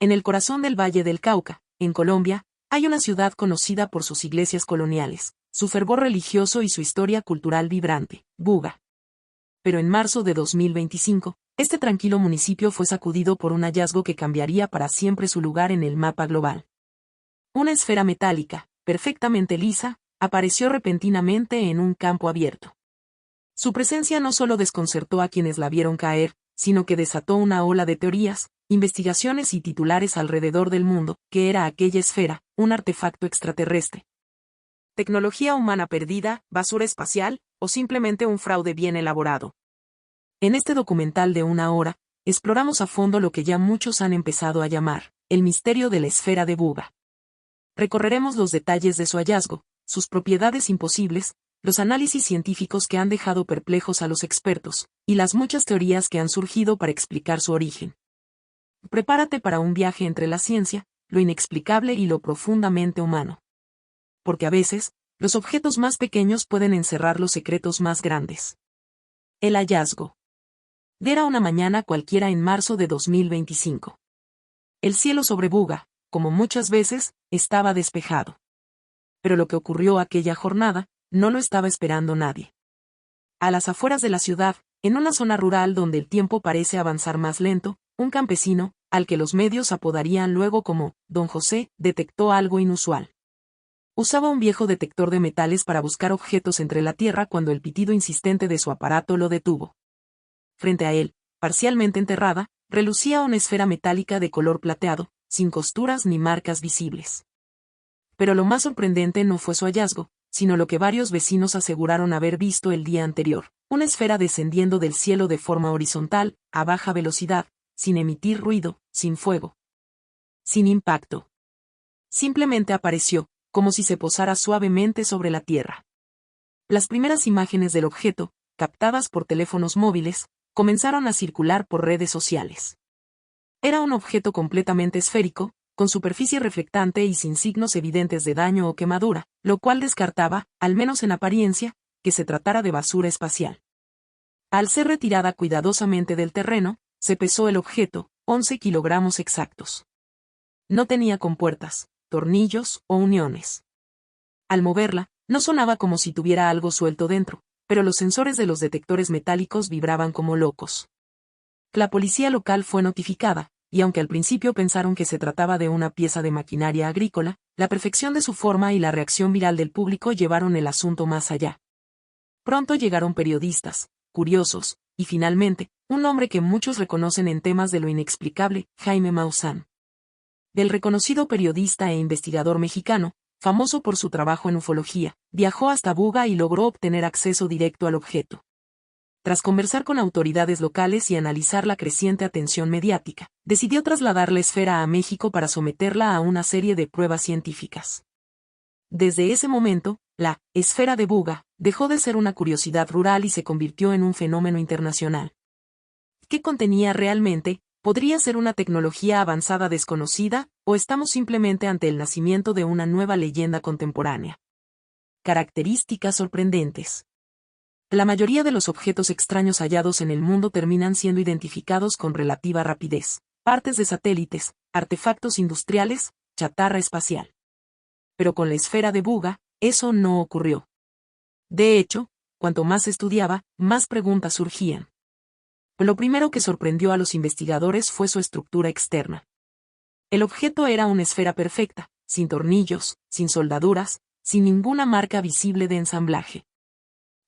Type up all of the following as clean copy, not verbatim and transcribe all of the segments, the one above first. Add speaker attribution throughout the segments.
Speaker 1: En el corazón del Valle del Cauca, en Colombia, hay una ciudad conocida por sus iglesias coloniales, su fervor religioso y su historia cultural vibrante, Buga. Pero en marzo de 2025, este tranquilo municipio fue sacudido por un hallazgo que cambiaría para siempre su lugar en el mapa global. Una esfera metálica, perfectamente lisa, apareció repentinamente en un campo abierto. Su presencia no solo desconcertó a quienes la vieron caer, sino que desató una ola de teorías, investigaciones y titulares alrededor del mundo, que era aquella esfera, un artefacto extraterrestre. Tecnología humana perdida, basura espacial, o simplemente un fraude bien elaborado. En este documental de 1 hora, exploramos a fondo lo que ya muchos han empezado a llamar, el misterio de la esfera de Buga. Recorreremos los detalles de su hallazgo, sus propiedades imposibles, los análisis científicos que han dejado perplejos a los expertos, y las muchas teorías que han surgido para explicar su origen. Prepárate para un viaje entre la ciencia, lo inexplicable y lo profundamente humano. Porque a veces, los objetos más pequeños pueden encerrar los secretos más grandes. El hallazgo. Era una mañana cualquiera en marzo de 2025. El cielo sobre Buga, como muchas veces, estaba despejado. Pero lo que ocurrió aquella jornada, no lo estaba esperando nadie. A las afueras de la ciudad, en una zona rural donde el tiempo parece avanzar más lento, un campesino, al que los medios apodarían luego como Don José, detectó algo inusual. Usaba un viejo detector de metales para buscar objetos entre la tierra cuando el pitido insistente de su aparato lo detuvo. Frente a él, parcialmente enterrada, relucía una esfera metálica de color plateado, sin costuras ni marcas visibles. Pero lo más sorprendente no fue su hallazgo, sino lo que varios vecinos aseguraron haber visto el día anterior, una esfera descendiendo del cielo de forma horizontal, a baja velocidad, sin emitir ruido, sin fuego, sin impacto. Simplemente apareció, como si se posara suavemente sobre la tierra. Las primeras imágenes del objeto, captadas por teléfonos móviles, comenzaron a circular por redes sociales. Era un objeto completamente esférico, con superficie reflectante y sin signos evidentes de daño o quemadura, lo cual descartaba, al menos en apariencia, que se tratara de basura espacial. Al ser retirada cuidadosamente del terreno, se pesó el objeto, 11 kilogramos exactos. No tenía compuertas, tornillos o uniones. Al moverla, no sonaba como si tuviera algo suelto dentro, pero los sensores de los detectores metálicos vibraban como locos. La policía local fue notificada, y aunque al principio pensaron que se trataba de una pieza de maquinaria agrícola, la perfección de su forma y la reacción viral del público llevaron el asunto más allá. Pronto llegaron periodistas, curiosos, y finalmente, un hombre que muchos reconocen en temas de lo inexplicable, Jaime Maussan. El reconocido periodista e investigador mexicano, famoso por su trabajo en ufología, viajó hasta Buga y logró obtener acceso directo al objeto. Tras conversar con autoridades locales y analizar la creciente atención mediática, decidió trasladar la esfera a México para someterla a una serie de pruebas científicas. Desde ese momento, la esfera de Buga dejó de ser una curiosidad rural y se convirtió en un fenómeno internacional. ¿Qué contenía realmente? ¿Podría ser una tecnología avanzada desconocida, o estamos simplemente ante el nacimiento de una nueva leyenda contemporánea? Características sorprendentes. La mayoría de los objetos extraños hallados en el mundo terminan siendo identificados con relativa rapidez: partes de satélites, artefactos industriales, chatarra espacial. Pero con la esfera de Buga, eso no ocurrió. De hecho, cuanto más se estudiaba, más preguntas surgían. Lo primero que sorprendió a los investigadores fue su estructura externa. El objeto era una esfera perfecta, sin tornillos, sin soldaduras, sin ninguna marca visible de ensamblaje.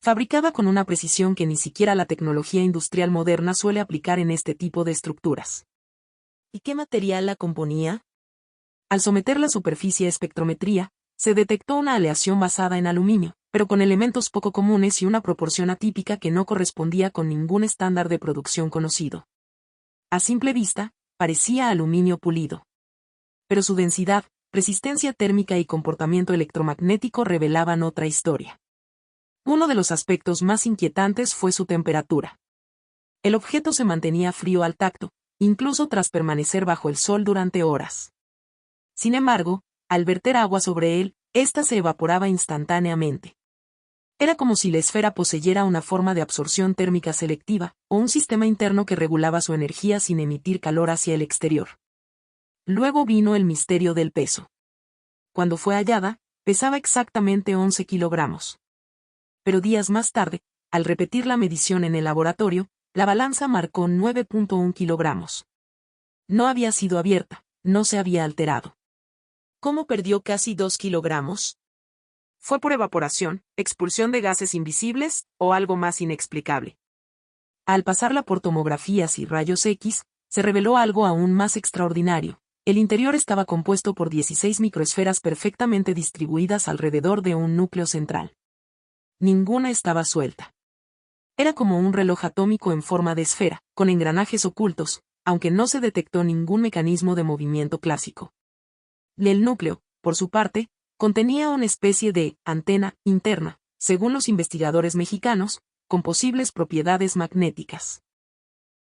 Speaker 1: Fabricada con una precisión que ni siquiera la tecnología industrial moderna suele aplicar en este tipo de estructuras. ¿Y qué material la componía? Al someter la superficie a espectrometría, se detectó una aleación basada en aluminio, pero con elementos poco comunes y una proporción atípica que no correspondía con ningún estándar de producción conocido. A simple vista, parecía aluminio pulido. Pero su densidad, resistencia térmica y comportamiento electromagnético revelaban otra historia. Uno de los aspectos más inquietantes fue su temperatura. El objeto se mantenía frío al tacto, incluso tras permanecer bajo el sol durante horas. Sin embargo, al verter agua sobre él, ésta se evaporaba instantáneamente. Era como si la esfera poseyera una forma de absorción térmica selectiva, o un sistema interno que regulaba su energía sin emitir calor hacia el exterior. Luego vino el misterio del peso. Cuando fue hallada, pesaba exactamente 11 kilogramos. Pero días más tarde, al repetir la medición en el laboratorio, la balanza marcó 9.1 kilogramos. No había sido abierta, no se había alterado. ¿Cómo perdió casi 2 kilogramos? ¿Fue por evaporación, expulsión de gases invisibles, o algo más inexplicable? Al pasarla por tomografías y rayos X, se reveló algo aún más extraordinario. El interior estaba compuesto por 16 microesferas perfectamente distribuidas alrededor de un núcleo central. Ninguna estaba suelta. Era como un reloj atómico en forma de esfera, con engranajes ocultos, aunque no se detectó ningún mecanismo de movimiento clásico. El núcleo, por su parte, contenía una especie de antena interna, según los investigadores mexicanos, con posibles propiedades magnéticas.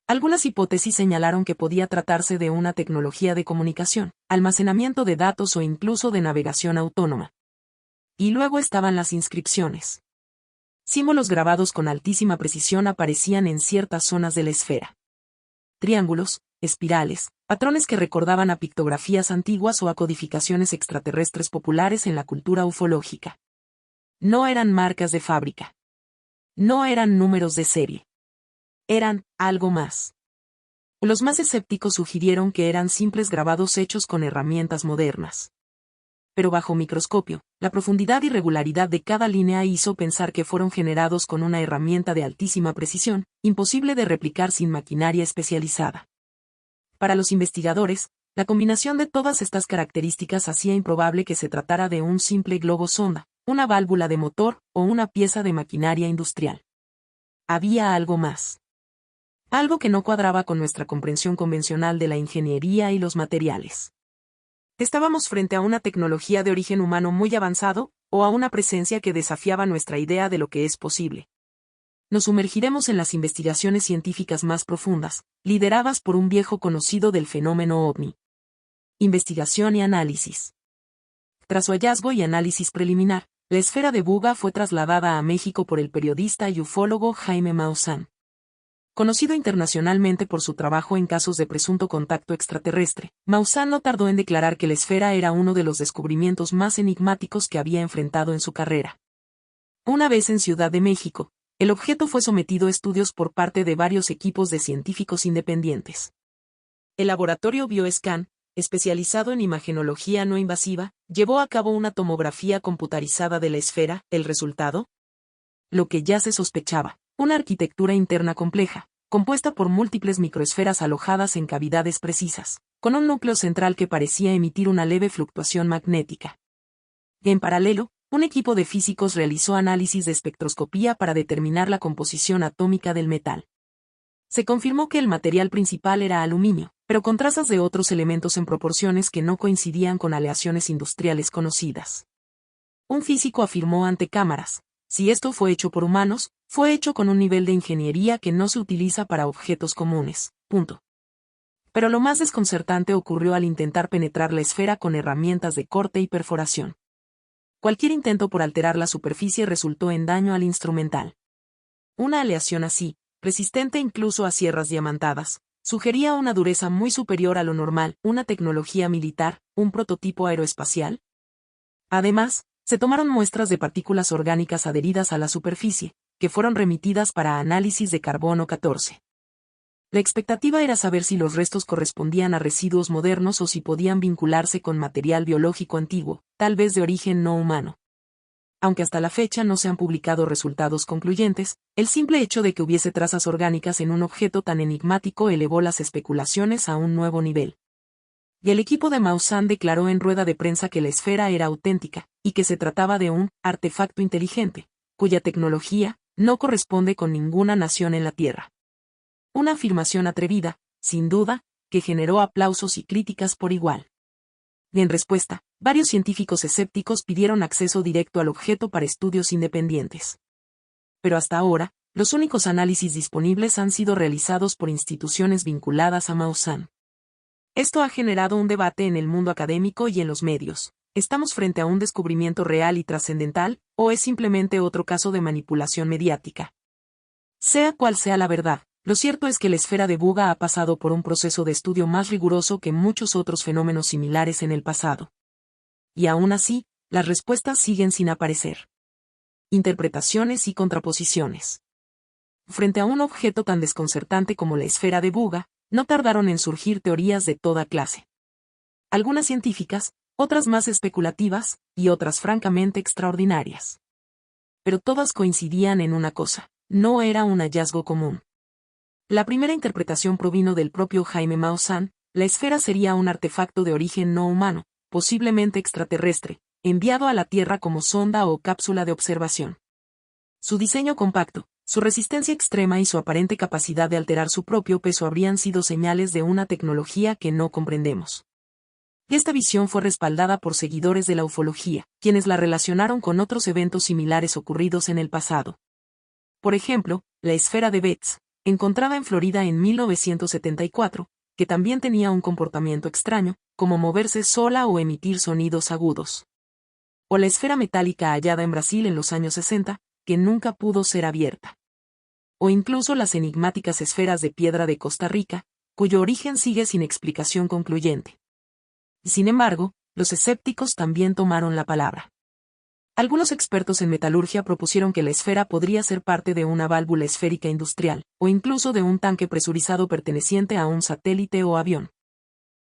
Speaker 1: Algunas hipótesis señalaron que podía tratarse de una tecnología de comunicación, almacenamiento de datos o incluso de navegación autónoma. Y luego estaban las inscripciones. Símbolos grabados con altísima precisión aparecían en ciertas zonas de la esfera. Triángulos, espirales, patrones que recordaban a pictografías antiguas o a codificaciones extraterrestres populares en la cultura ufológica. No eran marcas de fábrica. No eran números de serie. Eran algo más. Los más escépticos sugirieron que eran simples grabados hechos con herramientas modernas. Pero bajo microscopio, la profundidad y regularidad de cada línea hizo pensar que fueron generados con una herramienta de altísima precisión, imposible de replicar sin maquinaria especializada. Para los investigadores, la combinación de todas estas características hacía improbable que se tratara de un simple globo sonda, una válvula de motor o una pieza de maquinaria industrial. Había algo más. Algo que no cuadraba con nuestra comprensión convencional de la ingeniería y los materiales. ¿Estábamos frente a una tecnología de origen humano muy avanzado, o a una presencia que desafiaba nuestra idea de lo que es posible? Nos sumergiremos en las investigaciones científicas más profundas, lideradas por un viejo conocido del fenómeno OVNI. Investigación y análisis. Tras su hallazgo y análisis preliminar, la esfera de Buga fue trasladada a México por el periodista y ufólogo Jaime Maussan. Conocido internacionalmente por su trabajo en casos de presunto contacto extraterrestre, Maussan no tardó en declarar que la esfera era uno de los descubrimientos más enigmáticos que había enfrentado en su carrera. Una vez en Ciudad de México, el objeto fue sometido a estudios por parte de varios equipos de científicos independientes. El laboratorio Bioscan, especializado en imagenología no invasiva, llevó a cabo una tomografía computarizada de la esfera. ¿El resultado? Lo que ya se sospechaba. Una arquitectura interna compleja, compuesta por múltiples microesferas alojadas en cavidades precisas, con un núcleo central que parecía emitir una leve fluctuación magnética. En paralelo, un equipo de físicos realizó análisis de espectroscopía para determinar la composición atómica del metal. Se confirmó que el material principal era aluminio, pero con trazas de otros elementos en proporciones que no coincidían con aleaciones industriales conocidas. Un físico afirmó ante cámaras: si esto fue hecho por humanos, fue hecho con un nivel de ingeniería que no se utiliza para objetos comunes. Punto. Pero lo más desconcertante ocurrió al intentar penetrar la esfera con herramientas de corte y perforación. Cualquier intento por alterar la superficie resultó en daño al instrumental. Una aleación así, resistente incluso a sierras diamantadas, sugería una dureza muy superior a lo normal, una tecnología militar, un prototipo aeroespacial. Además, se tomaron muestras de partículas orgánicas adheridas a la superficie, que fueron remitidas para análisis de carbono 14. La expectativa era saber si los restos correspondían a residuos modernos o si podían vincularse con material biológico antiguo, tal vez de origen no humano. Aunque hasta la fecha no se han publicado resultados concluyentes, el simple hecho de que hubiese trazas orgánicas en un objeto tan enigmático elevó las especulaciones a un nuevo nivel. Y el equipo de Maussan declaró en rueda de prensa que la esfera era auténtica, y que se trataba de un artefacto inteligente, cuya tecnología no corresponde con ninguna nación en la Tierra. Una afirmación atrevida, sin duda, que generó aplausos y críticas por igual. Y en respuesta, varios científicos escépticos pidieron acceso directo al objeto para estudios independientes. Pero hasta ahora, los únicos análisis disponibles han sido realizados por instituciones vinculadas a Maussan. Esto ha generado un debate en el mundo académico y en los medios. ¿Estamos frente a un descubrimiento real y trascendental, o es simplemente otro caso de manipulación mediática? Sea cual sea la verdad, Lo cierto es que la esfera de Buga ha pasado por un proceso de estudio más riguroso que muchos otros fenómenos similares en el pasado. Y aún así, las respuestas siguen sin aparecer. Interpretaciones y contraposiciones. Frente a un objeto tan desconcertante como la esfera de Buga, no tardaron en surgir teorías de toda clase. Algunas científicas, otras más especulativas, y otras francamente extraordinarias. Pero todas coincidían en una cosa: no era un hallazgo común. La primera interpretación provino del propio Jaime Maussan: la esfera sería un artefacto de origen no humano, posiblemente extraterrestre, enviado a la Tierra como sonda o cápsula de observación. Su diseño compacto, su resistencia extrema y su aparente capacidad de alterar su propio peso habrían sido señales de una tecnología que no comprendemos. Esta visión fue respaldada por seguidores de la ufología, quienes la relacionaron con otros eventos similares ocurridos en el pasado. Por ejemplo, la esfera de Betz, encontrada en Florida en 1974, que también tenía un comportamiento extraño, como moverse sola o emitir sonidos agudos. O la esfera metálica hallada en Brasil en los años 60, que nunca pudo ser abierta. O incluso las enigmáticas esferas de piedra de Costa Rica, cuyo origen sigue sin explicación concluyente. Sin embargo, los escépticos también tomaron la palabra. Algunos expertos en metalurgia propusieron que la esfera podría ser parte de una válvula esférica industrial, o incluso de un tanque presurizado perteneciente a un satélite o avión.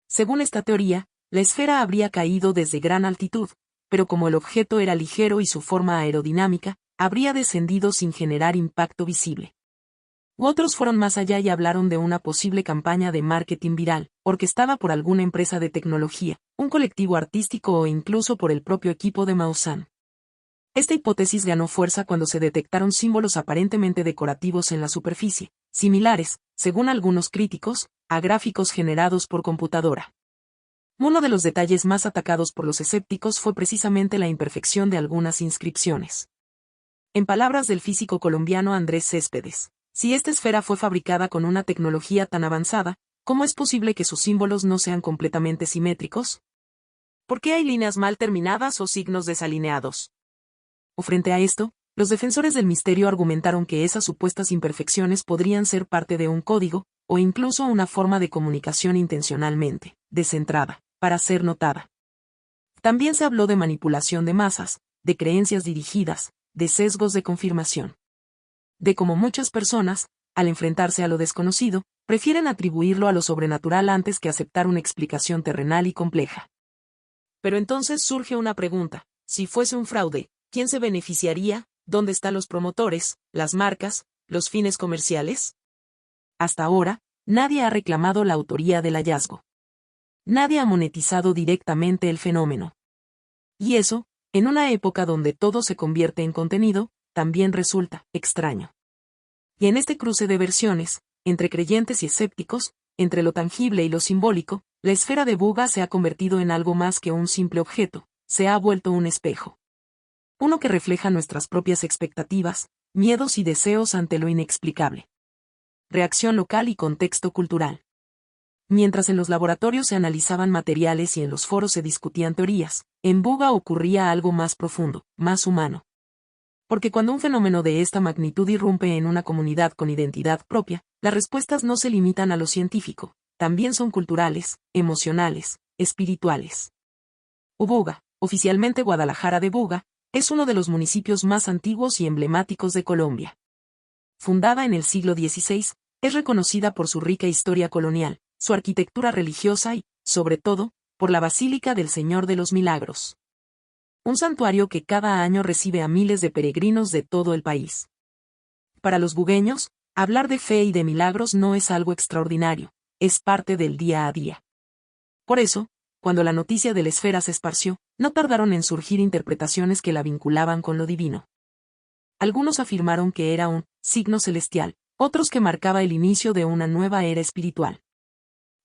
Speaker 1: Según esta teoría, la esfera habría caído desde gran altitud, pero como el objeto era ligero y su forma aerodinámica, habría descendido sin generar impacto visible. Otros fueron más allá y hablaron de una posible campaña de marketing viral, orquestada por alguna empresa de tecnología, un colectivo artístico o incluso por el propio equipo de Maussan. Esta hipótesis ganó fuerza cuando se detectaron símbolos aparentemente decorativos en la superficie, similares, según algunos críticos, a gráficos generados por computadora. Uno de los detalles más atacados por los escépticos fue precisamente la imperfección de algunas inscripciones. En palabras del físico colombiano Andrés Céspedes, si esta esfera fue fabricada con una tecnología tan avanzada, ¿cómo es posible que sus símbolos no sean completamente simétricos? ¿Por qué hay líneas mal terminadas o signos desalineados? O frente a esto, los defensores del misterio argumentaron que esas supuestas imperfecciones podrían ser parte de un código, o incluso una forma de comunicación intencionalmente descentrada, para ser notada. También se habló de manipulación de masas, de creencias dirigidas, de sesgos de confirmación. De cómo muchas personas, al enfrentarse a lo desconocido, prefieren atribuirlo a lo sobrenatural antes que aceptar una explicación terrenal y compleja. Pero entonces surge una pregunta: si fuese un fraude, ¿quién se beneficiaría? ¿Dónde están los promotores, las marcas, los fines comerciales? Hasta ahora, nadie ha reclamado la autoría del hallazgo. Nadie ha monetizado directamente el fenómeno. Y eso, en una época donde todo se convierte en contenido, también resulta extraño. Y en este cruce de versiones, entre creyentes y escépticos, entre lo tangible y lo simbólico, la esfera de Buga se ha convertido en algo más que un simple objeto, se ha vuelto un espejo. Uno que refleja nuestras propias expectativas, miedos y deseos ante lo inexplicable. Reacción local y contexto cultural. Mientras en los laboratorios se analizaban materiales y en los foros se discutían teorías, en Buga ocurría algo más profundo, más humano. Porque cuando un fenómeno de esta magnitud irrumpe en una comunidad con identidad propia, las respuestas no se limitan a lo científico, también son culturales, emocionales, espirituales. Buga, oficialmente Guadalajara de Buga, es uno de los municipios más antiguos y emblemáticos de Colombia. Fundada en el siglo XVI, es reconocida por su rica historia colonial, su arquitectura religiosa y, sobre todo, por la Basílica del Señor de los Milagros. Un santuario que cada año recibe a miles de peregrinos de todo el país. Para los bugueños, hablar de fe y de milagros no es algo extraordinario, es parte del día a día. Por eso, cuando la noticia de la esfera se esparció, no tardaron en surgir interpretaciones que la vinculaban con lo divino. Algunos afirmaron que era un signo celestial, otros que marcaba el inicio de una nueva era espiritual.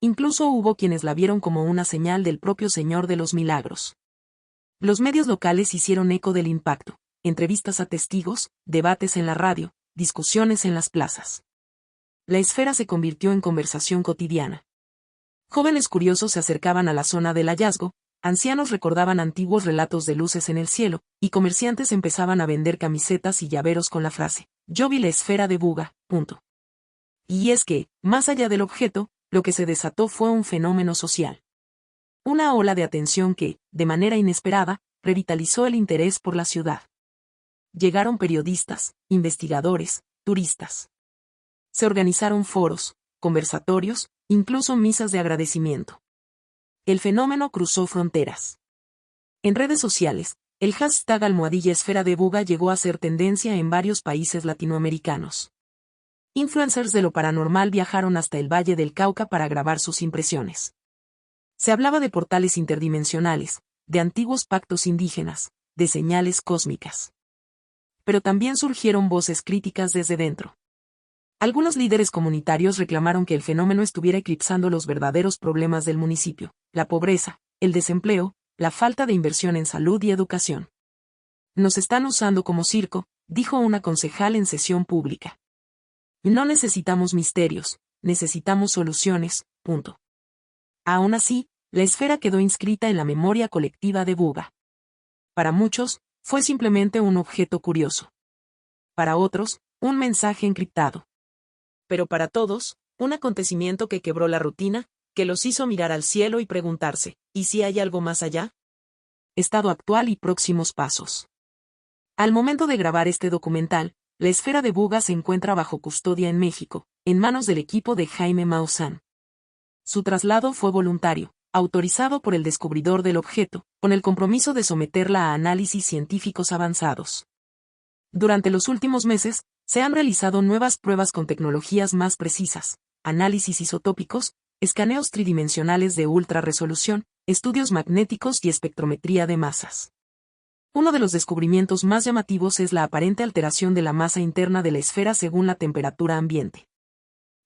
Speaker 1: Incluso hubo quienes la vieron como una señal del propio Señor de los Milagros. Los medios locales hicieron eco del impacto, entrevistas a testigos, debates en la radio, discusiones en las plazas. La esfera se convirtió en conversación cotidiana. Jóvenes curiosos se acercaban a la zona del hallazgo, ancianos recordaban antiguos relatos de luces en el cielo, y comerciantes empezaban a vender camisetas y llaveros con la frase: "Yo vi la esfera de Buga". Y es que, más allá del objeto, lo que se desató fue un fenómeno social. Una ola de atención que, de manera inesperada, revitalizó el interés por la ciudad. Llegaron periodistas, investigadores, turistas. Se organizaron foros, conversatorios, incluso misas de agradecimiento. El fenómeno cruzó fronteras. En redes sociales, el hashtag #Esfera de Buga llegó a ser tendencia en varios países latinoamericanos. Influencers de lo paranormal viajaron hasta el Valle del Cauca para grabar sus impresiones. Se hablaba de portales interdimensionales, de antiguos pactos indígenas, de señales cósmicas. Pero también surgieron voces críticas desde dentro. Algunos líderes comunitarios reclamaron que el fenómeno estuviera eclipsando los verdaderos problemas del municipio, la pobreza, el desempleo, la falta de inversión en salud y educación. Nos están usando como circo, dijo una concejal en sesión pública. No necesitamos misterios, necesitamos soluciones, punto. Aún así, la esfera quedó inscrita en la memoria colectiva de Buga. Para muchos, fue simplemente un objeto curioso. Para otros, un mensaje encriptado. Pero para todos, un acontecimiento que quebró la rutina, que los hizo mirar al cielo y preguntarse, ¿y si hay algo más allá? Estado actual y próximos pasos. Al momento de grabar este documental, la esfera de Buga se encuentra bajo custodia en México, en manos del equipo de Jaime Maussan. Su traslado fue voluntario, autorizado por el descubridor del objeto, con el compromiso de someterla a análisis científicos avanzados. Durante los últimos meses, se han realizado nuevas pruebas con tecnologías más precisas, análisis isotópicos, escaneos tridimensionales de ultra resolución, estudios magnéticos y espectrometría de masas. Uno de los descubrimientos más llamativos es la aparente alteración de la masa interna de la esfera según la temperatura ambiente.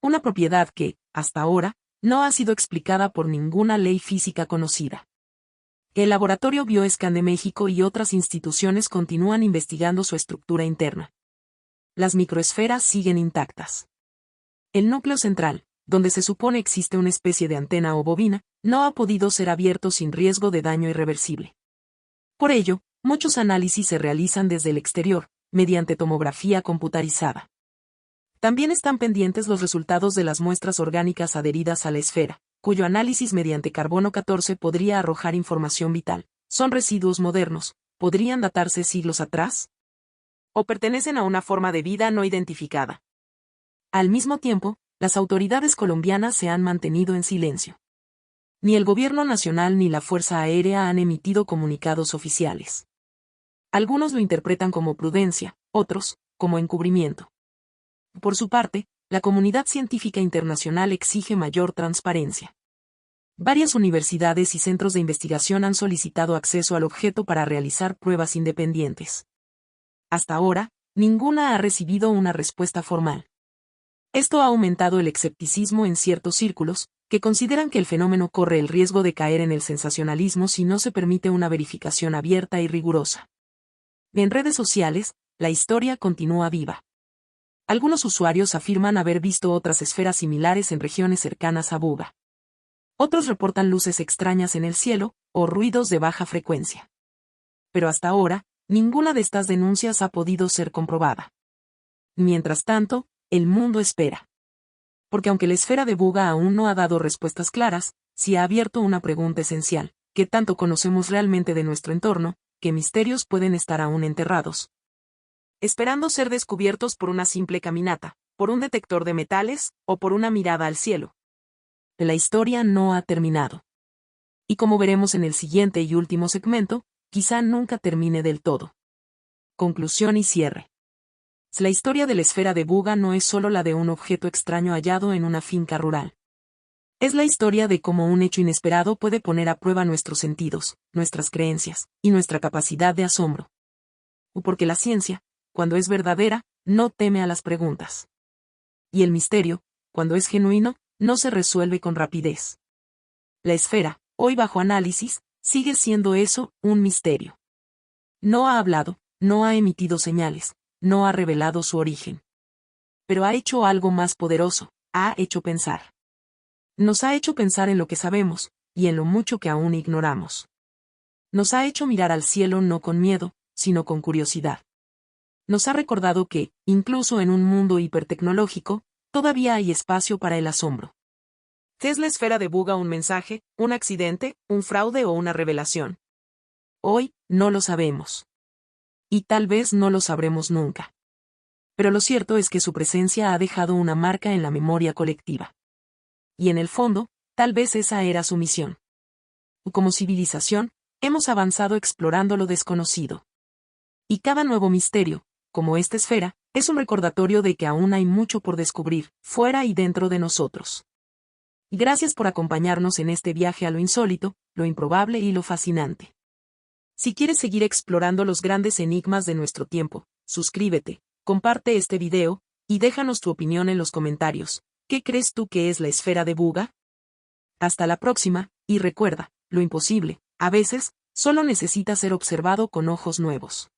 Speaker 1: Una propiedad que, hasta ahora, no ha sido explicada por ninguna ley física conocida. El Laboratorio Bioscan de México y otras instituciones continúan investigando su estructura interna. Las microesferas siguen intactas. El núcleo central, donde se supone existe una especie de antena o bobina, no ha podido ser abierto sin riesgo de daño irreversible. Por ello, muchos análisis se realizan desde el exterior, mediante tomografía computarizada. También están pendientes los resultados de las muestras orgánicas adheridas a la esfera, cuyo análisis mediante carbono 14 podría arrojar información vital. ¿Son residuos modernos? ¿Podrían datarse siglos atrás? ¿O pertenecen a una forma de vida no identificada? Al mismo tiempo, las autoridades colombianas se han mantenido en silencio. Ni el gobierno nacional ni la Fuerza Aérea han emitido comunicados oficiales. Algunos lo interpretan como prudencia, otros, como encubrimiento. Por su parte, la comunidad científica internacional exige mayor transparencia. Varias universidades y centros de investigación han solicitado acceso al objeto para realizar pruebas independientes. Hasta ahora, ninguna ha recibido una respuesta formal. Esto ha aumentado el escepticismo en ciertos círculos, que consideran que el fenómeno corre el riesgo de caer en el sensacionalismo si no se permite una verificación abierta y rigurosa. En redes sociales, la historia continúa viva. Algunos usuarios afirman haber visto otras esferas similares en regiones cercanas a Buga. Otros reportan luces extrañas en el cielo, o ruidos de baja frecuencia. Pero hasta ahora, ninguna de estas denuncias ha podido ser comprobada. Mientras tanto, el mundo espera. Porque aunque la esfera de Buga aún no ha dado respuestas claras, sí ha abierto una pregunta esencial: ¿qué tanto conocemos realmente de nuestro entorno? ¿Qué misterios pueden estar aún enterrados, esperando ser descubiertos por una simple caminata, por un detector de metales, o por una mirada al cielo? La historia no ha terminado. Y como veremos en el siguiente y último segmento, quizá nunca termine del todo. Conclusión y cierre. La historia de la esfera de Buga no es solo la de un objeto extraño hallado en una finca rural. Es la historia de cómo un hecho inesperado puede poner a prueba nuestros sentidos, nuestras creencias, y nuestra capacidad de asombro. Porque la ciencia, cuando es verdadera, no teme a las preguntas. Y el misterio, cuando es genuino, no se resuelve con rapidez. La esfera, hoy bajo análisis, sigue siendo eso, un misterio. No ha hablado, no ha emitido señales, no ha revelado su origen. Pero ha hecho algo más poderoso, ha hecho pensar. Nos ha hecho pensar en lo que sabemos, y en lo mucho que aún ignoramos. Nos ha hecho mirar al cielo no con miedo, sino con curiosidad. Nos ha recordado que, incluso en un mundo hipertecnológico, todavía hay espacio para el asombro. ¿Qué es la esfera de Buga? ¿Un mensaje, un accidente, un fraude o una revelación? Hoy, no lo sabemos. Y tal vez no lo sabremos nunca. Pero lo cierto es que su presencia ha dejado una marca en la memoria colectiva. Y en el fondo, tal vez esa era su misión. Como civilización, hemos avanzado explorando lo desconocido. Y cada nuevo misterio, como esta esfera, es un recordatorio de que aún hay mucho por descubrir, fuera y dentro de nosotros. Gracias por acompañarnos en este viaje a lo insólito, lo improbable y lo fascinante. Si quieres seguir explorando los grandes enigmas de nuestro tiempo, suscríbete, comparte este video, y déjanos tu opinión en los comentarios. ¿Qué crees tú que es la esfera de Buga? Hasta la próxima, y recuerda, lo imposible, a veces, solo necesita ser observado con ojos nuevos.